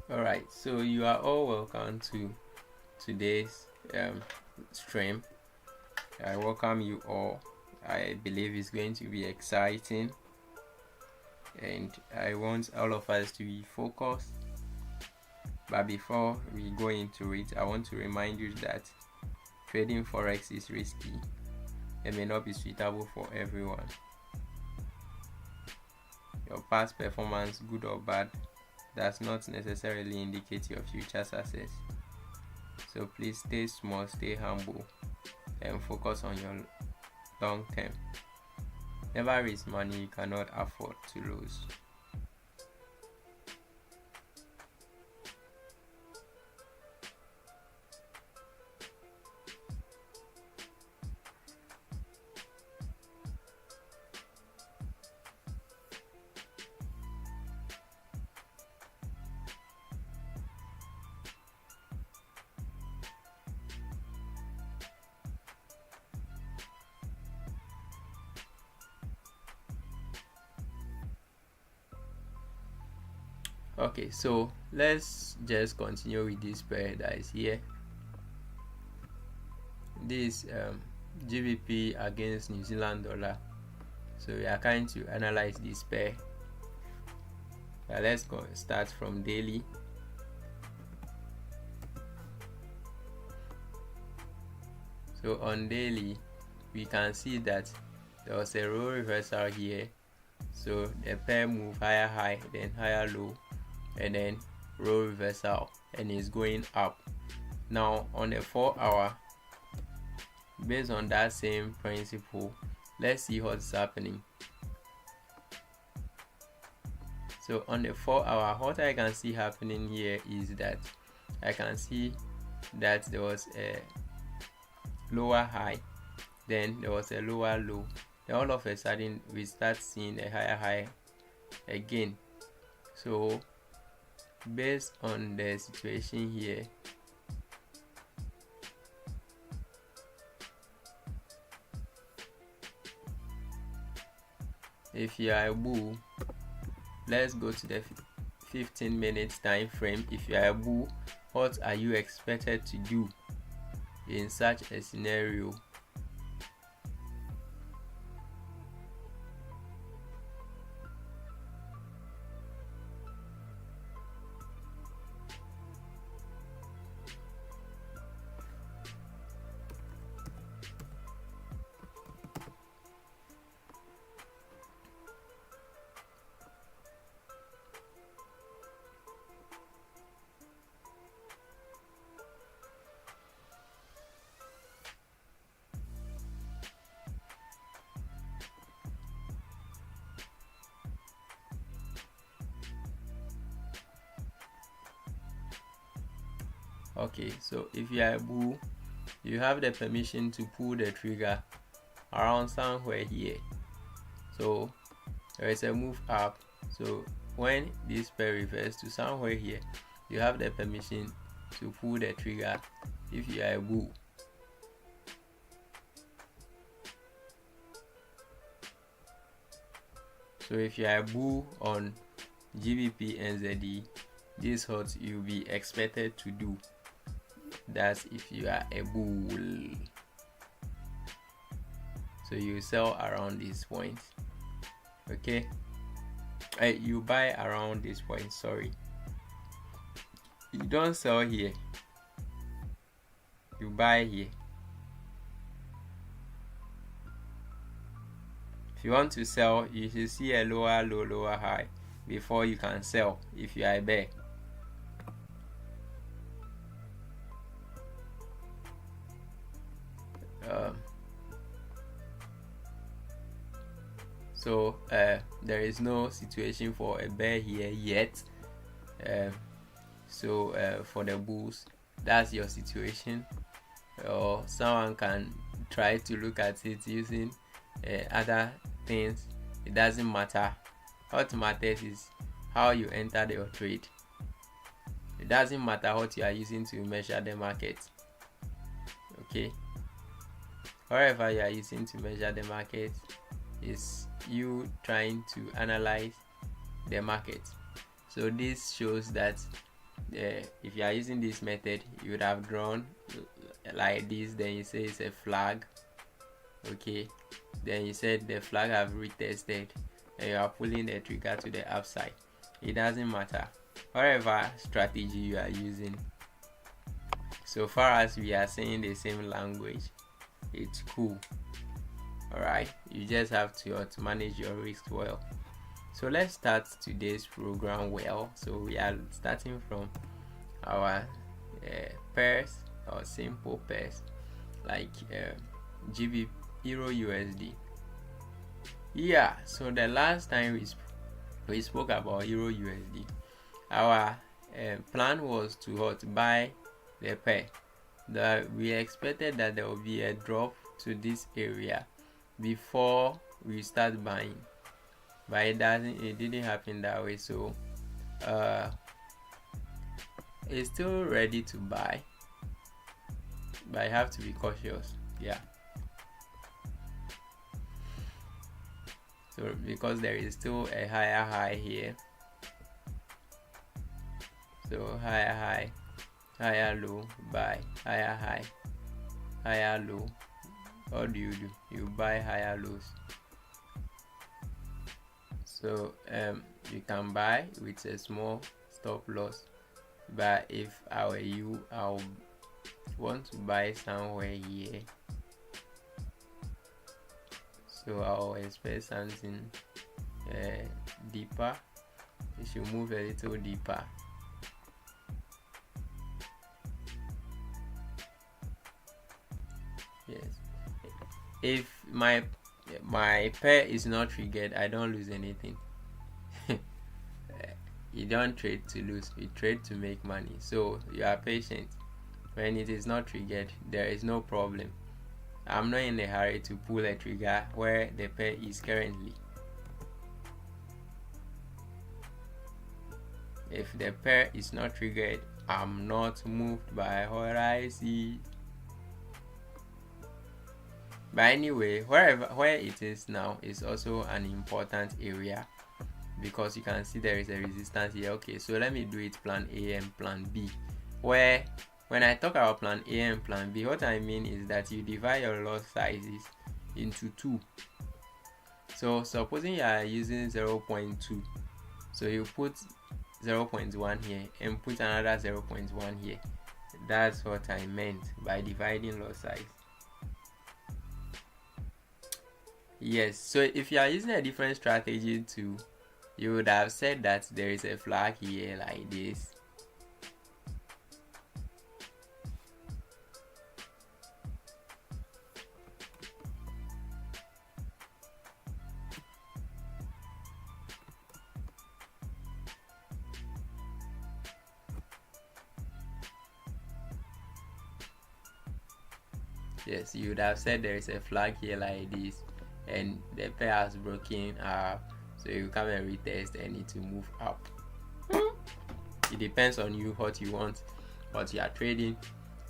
Alright, so you are all welcome to today's stream. I welcome you all. I believe it's going to be exciting, and I want all of us to be focused. But before we go into it, I want to remind you that trading Forex is risky and may not be suitable for everyone. Your past performance, good or bad, does not necessarily indicate your future success. So please stay small, stay humble, and focus on your long term. Never risk money you cannot afford to lose. Okay, so let's just continue with this pair that is here. This GBP against New Zealand dollar. So we are going to analyze this pair. Let's start from daily. So on daily, we can see that there was a row reversal here. So the pair move higher high, then higher low, and then row reversal, and it's going up. Now on the 4 hour, based on that same principle, let's see what's happening. So on the 4 hour, what I can see happening here is that I can see that there was a lower high, then there was a lower low, then all of a sudden we start seeing a higher high again. So based on the situation here, if you are a bull, let's go to the 15 minutes time frame. If you are a bull, what are you expected to do in such a scenario? Okay, so if you are a bull, you have the permission to pull the trigger around somewhere here. So there is a move up. So when this pair reverses to somewhere here, you have the permission to pull the trigger if you are a bull. So if you are a bull on GBP NZD, this is what you'll be expected to do. That's if you are a bull. So you sell around this point. Okay, you buy around this point. Sorry, you don't sell here, you buy here. If you want to sell, you should see a lower low, lower high before you can sell if you are a bear. So there is no situation for a bear here yet. So for the bulls, that's your situation. Or someone can try to look at it using other things. It doesn't matter. What matters is how you enter your trade. It doesn't matter what you are using to measure the market. Okay, whatever you are using to measure the market is you trying to analyze the market. So this shows that if you are using this method, you would have drawn like this, then you say it's a flag. Okay, then you said the flag have retested and you are pulling the trigger to the upside. It doesn't matter whatever strategy you are using, so far as we are saying the same language, it's cool. Alright, you just have to manage your risk well. So let's start today's program well. So we are starting from our pairs or simple pairs like GB Euro USD. Yeah, so the last time we spoke about Euro USD, our plan was to buy the pair. That we expected that there will be a drop to this area before we start buying, but it didn't happen that way. So it's still ready to buy, but I have to be cautious. Yeah, so because there is still a higher high here, so higher high, higher low, buy, higher high, higher low. What do? You buy higher lows. So you can buy with a small stop loss, but if I were you, I'll want to buy somewhere here. So I'll expect something deeper. It should move a little deeper. Yes, if my pair is not triggered, I don't lose anything. You don't trade to lose, you trade to make money. So you are patient. When it is not triggered, there is no problem. I'm not in a hurry to pull a trigger where the pair is currently. If the pair is not triggered, I'm not moved by what I see. But anyway, where it is now is also an important area, because you can see there is a resistance here. Okay, so let me do it plan A and plan B. Where when I talk about plan A and plan B, what I mean is that you divide your lot sizes into two. So supposing you are using 0.2, so you put 0.1 here and put another 0.1 here. That's what I meant by dividing lot size. Yes, so if you are using a different strategy too, you would have said that there is a flag here like this. Yes, you would have said there is a flag here like this, and the pair has broken up, so you come and retest and need to move up. It depends on you what you want, what you are trading.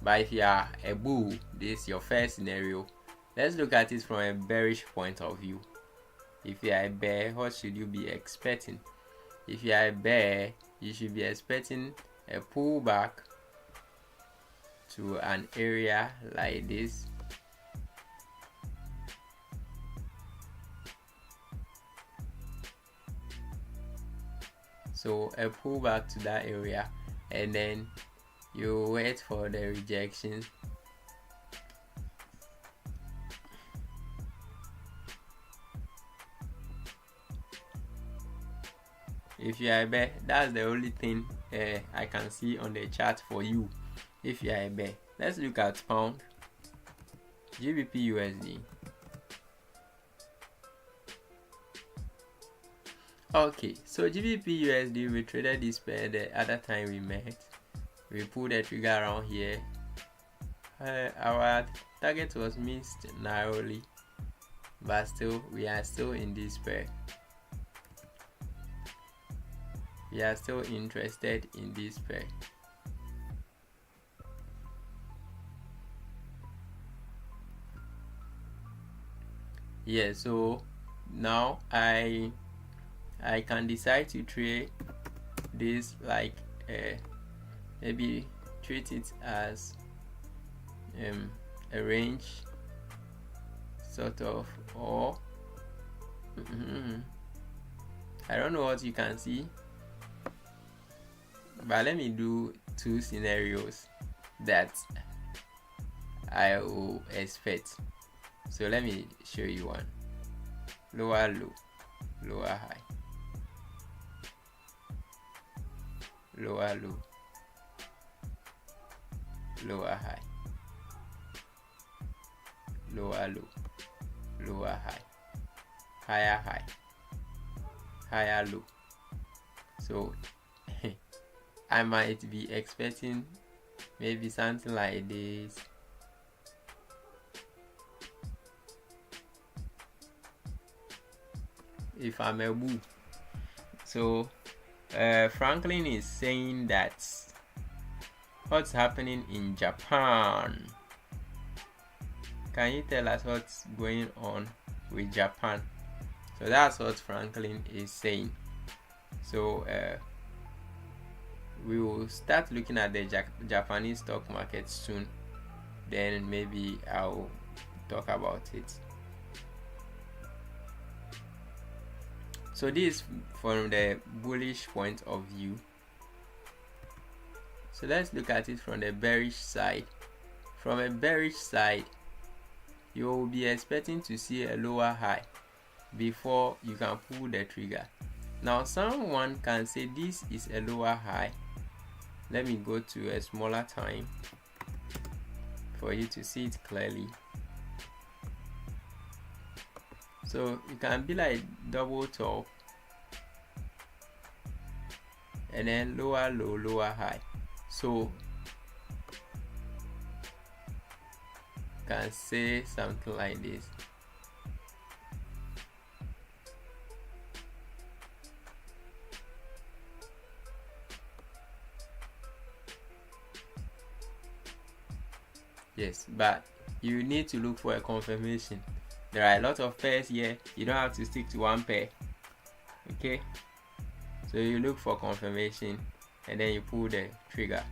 But if you are a bull, this is your first scenario. Let's look at it from a bearish point of view. If you are a bear, what should you be expecting? If you are a bear, you should be expecting a pullback to an area like this. So a pullback to that area, and then you wait for the rejection. If you are a bear, that's the only thing I can see on the chart for you. If you are a bear, let's look at pound, GBP USD. Okay, so GBP USD, we traded this pair the other time we met. We pulled the trigger around here. Our target was missed narrowly, but still we are still in this pair. We are still interested in this pair. Yeah, so now I can decide to trade this like maybe treat it as a range sort of, or I don't know what you can see, but let me do two scenarios that I will expect. So let me show you one. Lower low, lower high, lower low, lower high, lower low, lower high, higher high, higher low. So I might be expecting maybe something like this. If I'm a boo. So Franklin is saying that what's happening in Japan? Can you tell us what's going on with Japan? So that's what Franklin is saying. So we will start looking at the Japanese stock market soon. Then maybe I'll talk about it. So this is from the bullish point of view. So let's look at it from the bearish side. From a bearish side, you will be expecting to see a lower high before you can pull the trigger. Now someone can say this is a lower high. Let me go to a smaller time for you to see it clearly. So you can be like double top and then lower low, lower high. So you can say something like this. Yes, but you need to look for a confirmation. There are a lot of pairs here. You don't have to stick to one pair. Okay, so you look for confirmation and then you pull the trigger.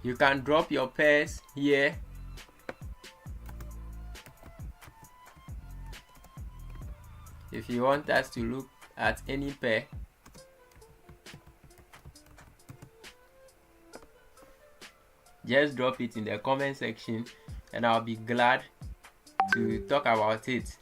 You can drop your pairs here. If you want us to look at any pair, just drop it in the comment section and I'll be glad to talk about it.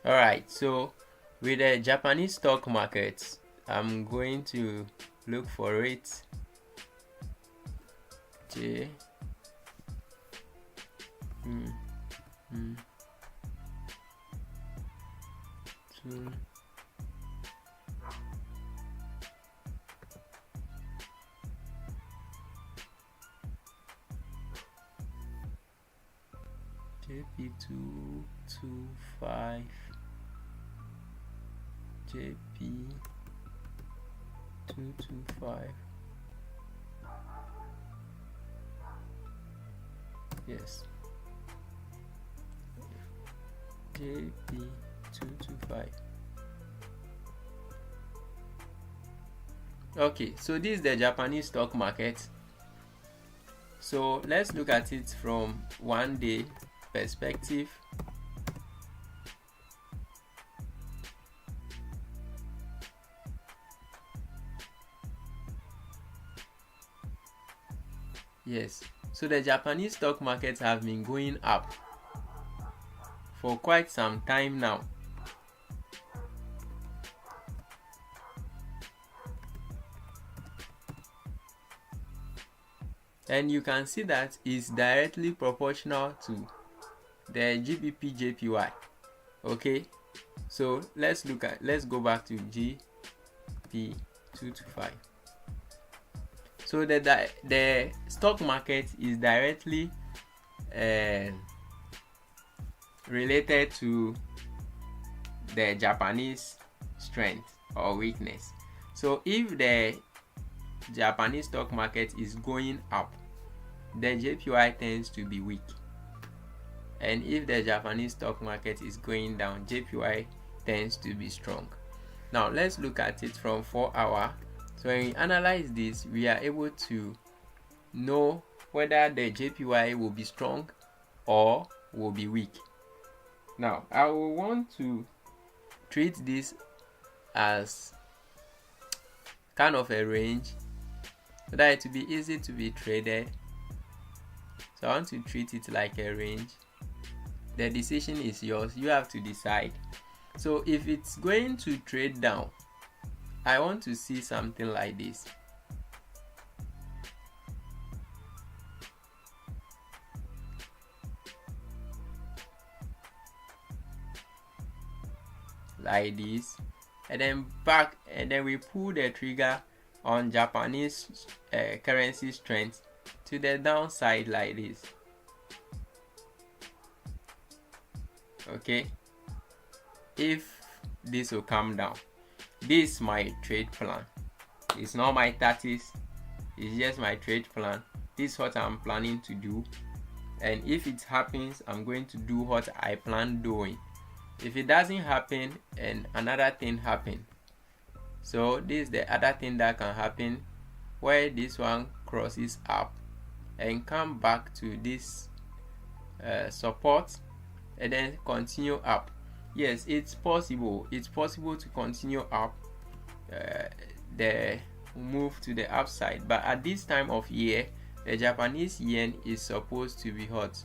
All right, so with the Japanese stock market, I'm going to look for it. J two JP225 JP225. Yes, JP225. Okay, so this is the Japanese stock market. So let's look at it from 1 day perspective. Yes, so the Japanese stock markets have been going up for quite some time now. And you can see that it's directly proportional to the GBP JPY. Okay, so let's go back to GP225. So the stock market is directly related to the Japanese strength or weakness. So if the Japanese stock market is going up, the JPY tends to be weak. And if the Japanese stock market is going down, JPY tends to be strong. Now let's look at it from 4 hour. So when we analyze this, we are able to know whether the JPY will be strong or will be weak. Now I will want to treat this as kind of a range so that it will be easy to be traded. So I want to treat it like a range. The decision is yours. You have to decide. So if it's going to trade down, I want to see something like this. Like this, and then back, and then we pull the trigger on Japanese currency strength to the downside like this. Okay, if this will come down, this is my trade plan. It's not my tactics, it's just my trade plan. This is what I'm planning to do, and if it happens, I'm going to do what I plan doing. If it doesn't happen and another thing happen, so this is the other thing that can happen, where this one crosses up and come back to this support and then continue up. Yes, it's possible. It's possible to continue up, the move to the upside. But at this time of year, the Japanese yen is supposed to be hot,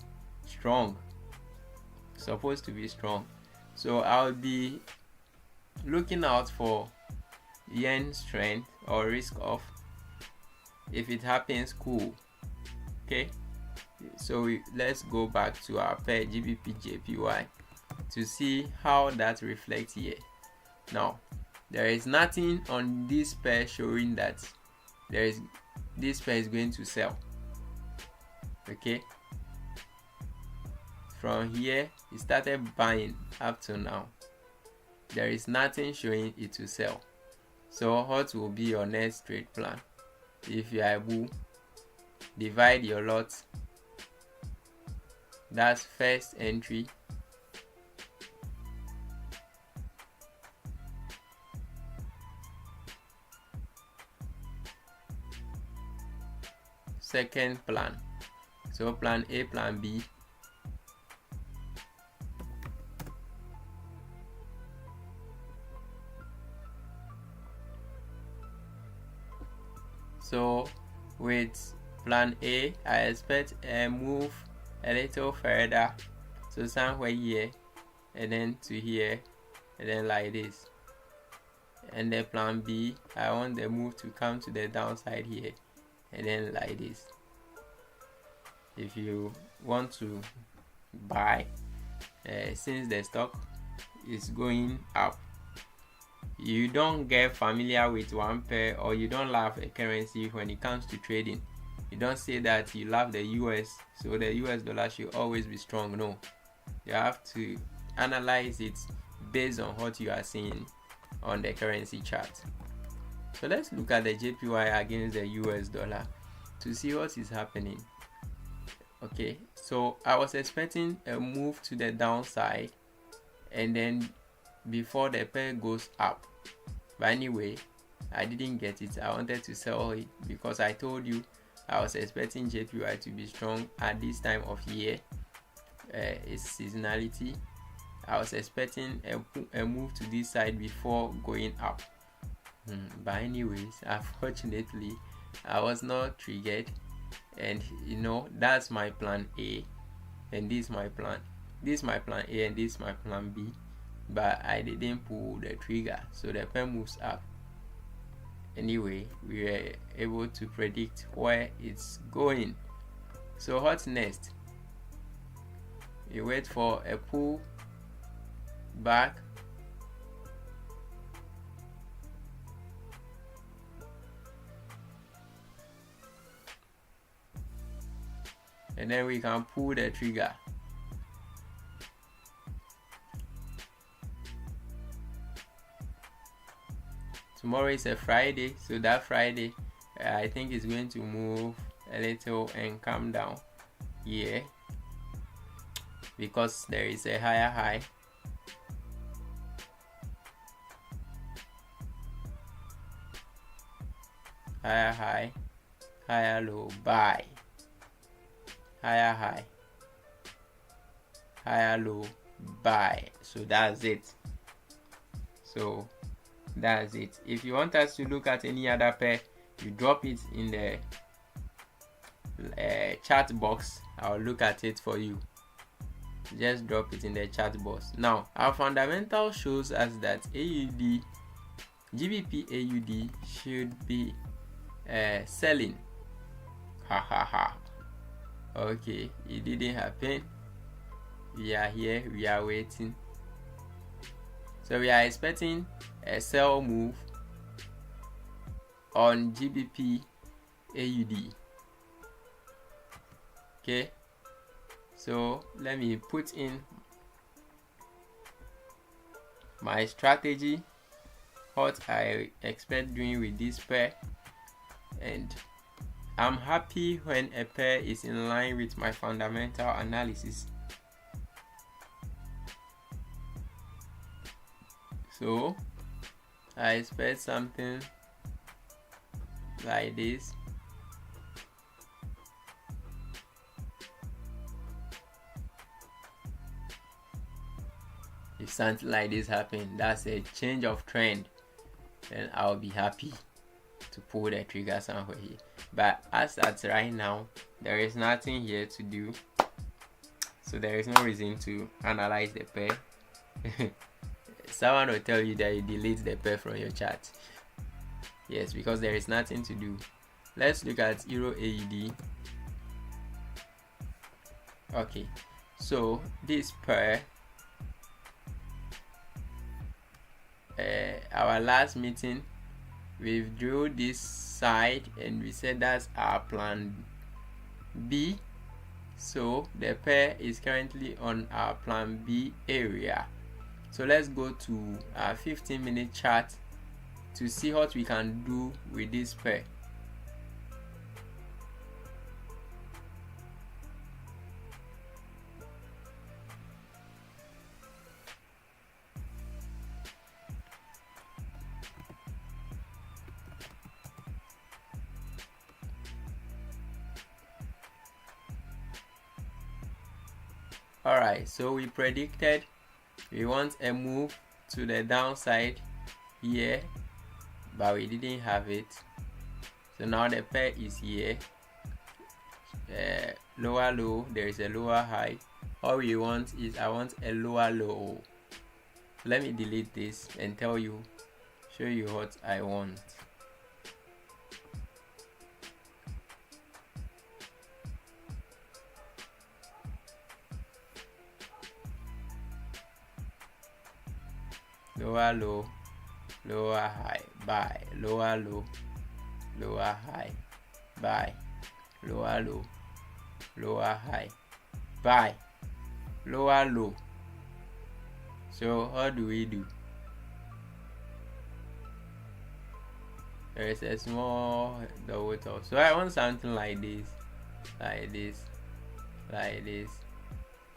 strong. Supposed to be strong. So I'll be looking out for yen strength or risk off. If it happens, cool. Okay, so let's go back to our pair GBP JPY to see how that reflects here. Now there is nothing on this pair showing that this pair is going to sell. Okay, from here it started buying up to now. There is nothing showing it to sell. So what will be your next trade plan? If you are a bull, divide your lot. That's first entry. Second plan. So plan A, plan B. So with plan A, I expect a move a little further, so somewhere here, and then to here, and then like this. And the plan B, I want the move to come to the downside here, and then like this. If you want to buy, since the stock is going up, you don't get familiar with one pair, or you don't love a currency when it comes to trading. You don't say that you love the US, so the US dollar should always be strong. No, you have to analyze it based on what you are seeing on the currency chart. So let's look at the JPY against the US dollar to see what is happening. Okay, so I was expecting a move to the downside, and then before the pair goes up, but anyway, I didn't get it. I wanted to sell it because I told you I was expecting JPY to be strong at this time of year. It's seasonality. I was expecting a move to this side before going up, but anyways, unfortunately, I was not triggered, and that's my plan A, and this is my plan. This is my plan A, and this is my plan B, but I didn't pull the trigger, so the pen moves up. Anyway, we were able to predict where it's going. So what's next? You wait for a pull back, and then we can pull the trigger. Tomorrow is a Friday, so that Friday I think it's going to move a little and come down here because there is a higher high. Higher high, higher low, buy. Higher high, higher low, buy. So that's it. If you want us to look at any other pair, you drop it in the chat box. I'll look at it for you. Just drop it in the chat box. Now, our fundamental shows us that GBP AUD should be selling. Okay, it didn't happen. We are here, we are waiting. So we are expecting a sell move on GBP AUD. Okay, so let me put in my strategy, what I expect doing with this pair, and I'm happy when a pair is in line with my fundamental analysis. So I expect something like this. If something like this happens, that's a change of trend, then I'll be happy to pull the trigger somewhere here. But as at right now, there is nothing here to do, so there is no reason to analyze the pair. Someone will tell you that you delete the pair from your chart. Yes, because there is nothing to do. Let's look at Euro AUD. Okay, so this pair, our last meeting, we drew this side and we said that's our plan B. So the pair is currently on our plan B area. So let's go to our 15-minute chart to see what we can do with this pair. Alright, so we predicted we want a move to the downside here, but we didn't have it. So now the pair is here. lower low, there is a lower high. All we want is I want a lower low. Let me delete this and show you what I want. Lower low, lower high, buy, lower low, lower high, buy, lower low, lower high, buy, lower low. So what do we do? There is a small double top. So I want something like this, like this, like this,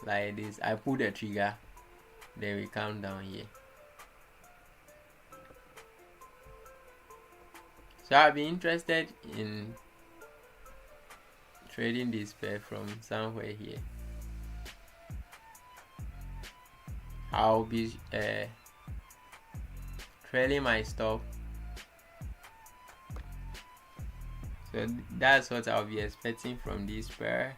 like this. I pull the trigger, then we come down here. So I'll be interested in trading this pair from somewhere here. I'll be trailing my stop. So that's what I'll be expecting from this pair.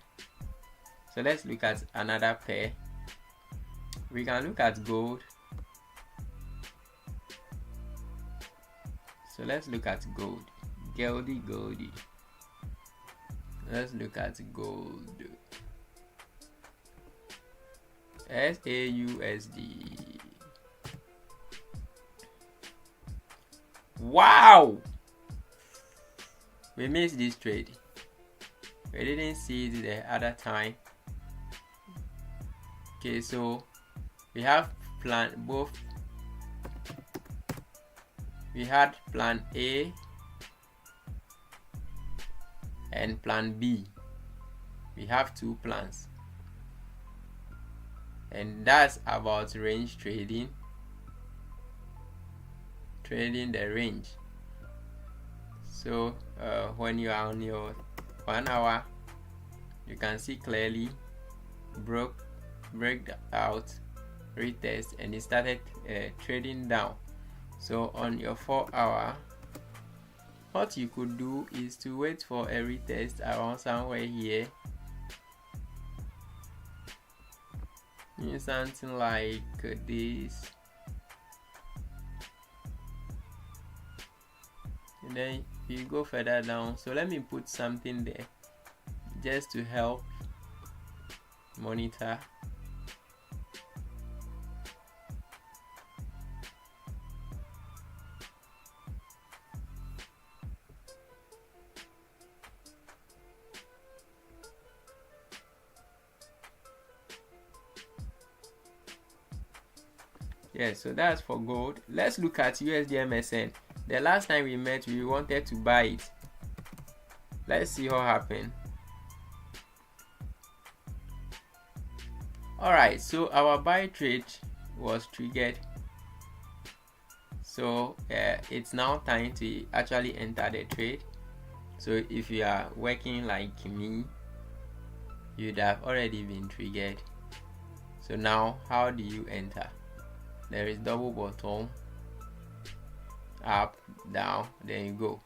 So let's look at another pair. We can look at gold. So let's look at gold. Goldie. Let's look at gold. SAUSD. Wow! We missed this trade. We didn't see it the other time. Okay, so we have both. We had plan A and plan B. We have two plans, and that's about range trading the range. So when you are on your 1 hour, you can see clearly break out, retest, and it started trading down. So on your 4 hour, what you could do is to wait for a retest around somewhere here. Something like this. And then you go further down. So let me put something there just to help monitor. Yes, so that's for gold. Let's look at USD-MSN. The last time we met, we wanted to buy it. Let's see what happened. Alright, so our buy trade was triggered. So it's now time to actually enter the trade. So if you are working like me, you'd have already been triggered. So now, how do you enter? There is double bottom, up, down, then you go.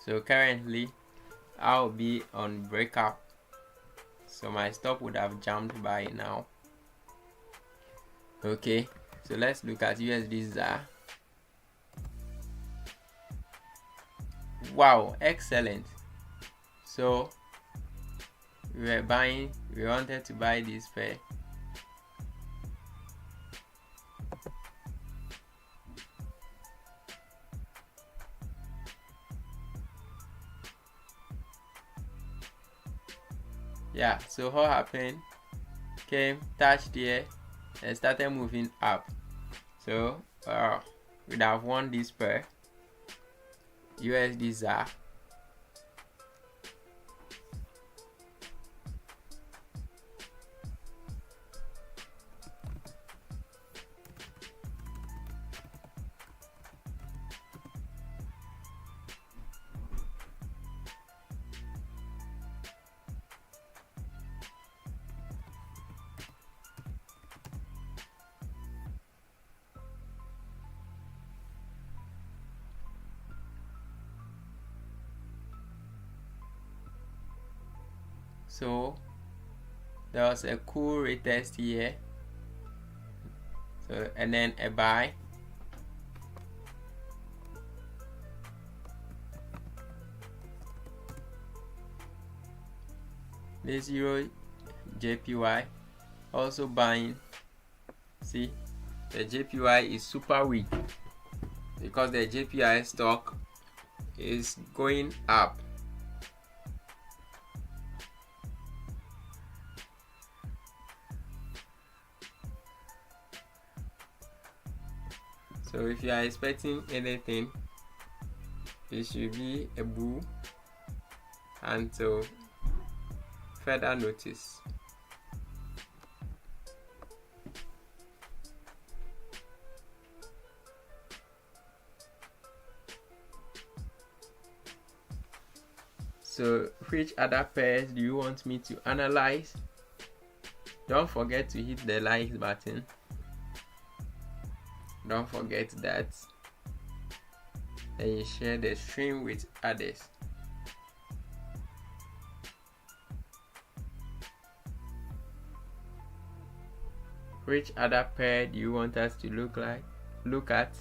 So currently I'll be on breakup, so my stop would have jumped by now. Okay, so let's look at USD ZAR. Wow, excellent. So we wanted to buy this pair. Yeah, so what happened? Came, touched here, and started moving up. So we'd have won this pair, USD ZAR. So there was a cool retest here, so and then a buy. This Euro JPY also buying. See, the JPY is super weak because the JPY stock is going up. So if you are expecting anything, it should be a bull until further notice. So which other pairs do you want me to analyze? Don't forget to hit the like button. Don't forget that. And you share the stream with others. Which other pair do you want us to look at?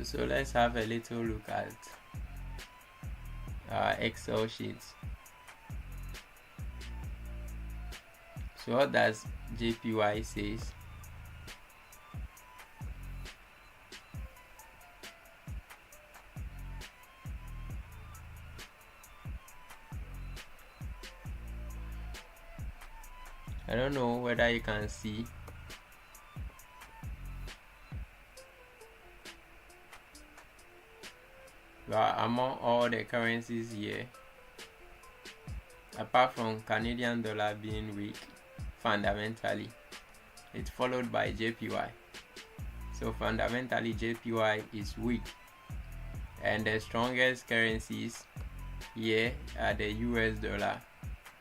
So let's have a little look at our Excel sheets. So what does JPY says? I don't know whether you can see. But among all the currencies here, apart from Canadian dollar being weak fundamentally, it's followed by JPY. So fundamentally JPY is weak, and the strongest currencies here are the US dollar,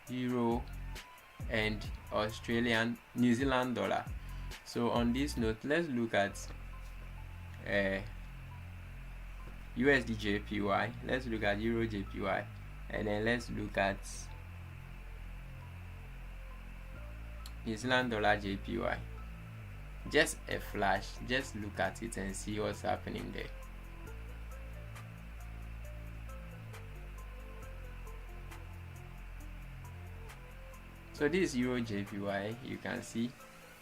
euro, and New Zealand dollar. So on this note, let's look at USD JPY, let's look at euro JPY, and then let's look at New Zealand dollar JPY. Just a flash, just look at it and see what's happening there. So this is euro JPY. You can see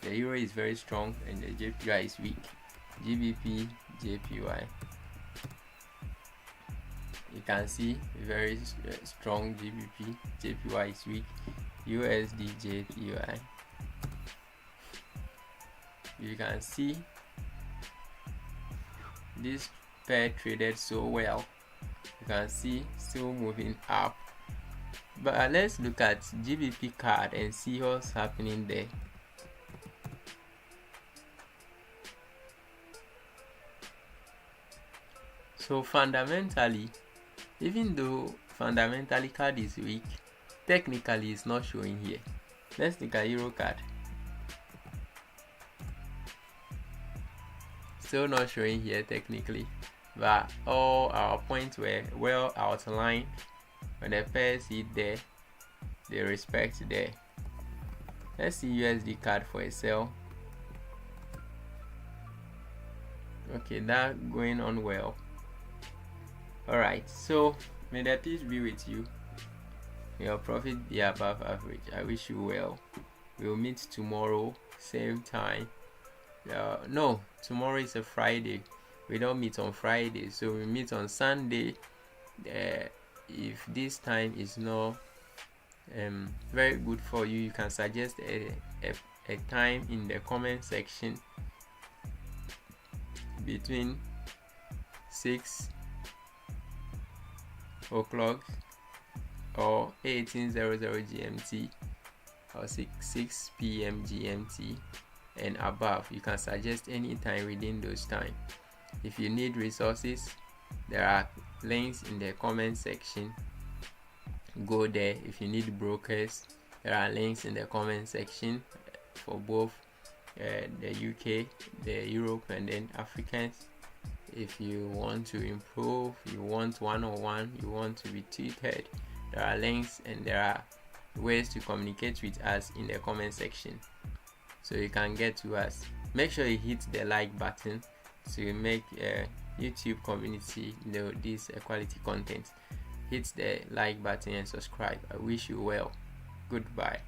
the euro is very strong and the JPY is weak. GBP JPY, you can see very strong GBP, JPY is weak. USD JPY, you can see this pair traded so well. You can see still moving up. But let's look at GBP card and see what's happening there. So fundamentally, even though fundamentally card is weak, technically it's not showing here. Let's look at euro card. Still not showing here technically, but all our points were well outlined. When the pairs hit there, they respect there. Let's see USD card for a sell. Okay, that going on well. Alright, so may the peace be with you. May your profit be above average. I wish you well. We'll meet tomorrow, same time. No, tomorrow is a Friday. We don't meet on Friday, so we meet on Sunday. If this time is not very good for you, you can suggest a time in the comment section between 6 o'clock or 1800 GMT or 6 p.m. GMT and above. You can suggest any time within those time. If you need resources, there are links in the comment section. Go there. If you need brokers, there are links in the comment section for both the UK, the Europe, and then Africans. If you want to improve, you want one-on-one, you want to be tutored, there are links and there are ways to communicate with us in the comment section, so you can get to us. Make sure you hit the like button to make YouTube community know this quality content. Hit the like button and subscribe. I wish you well. Goodbye.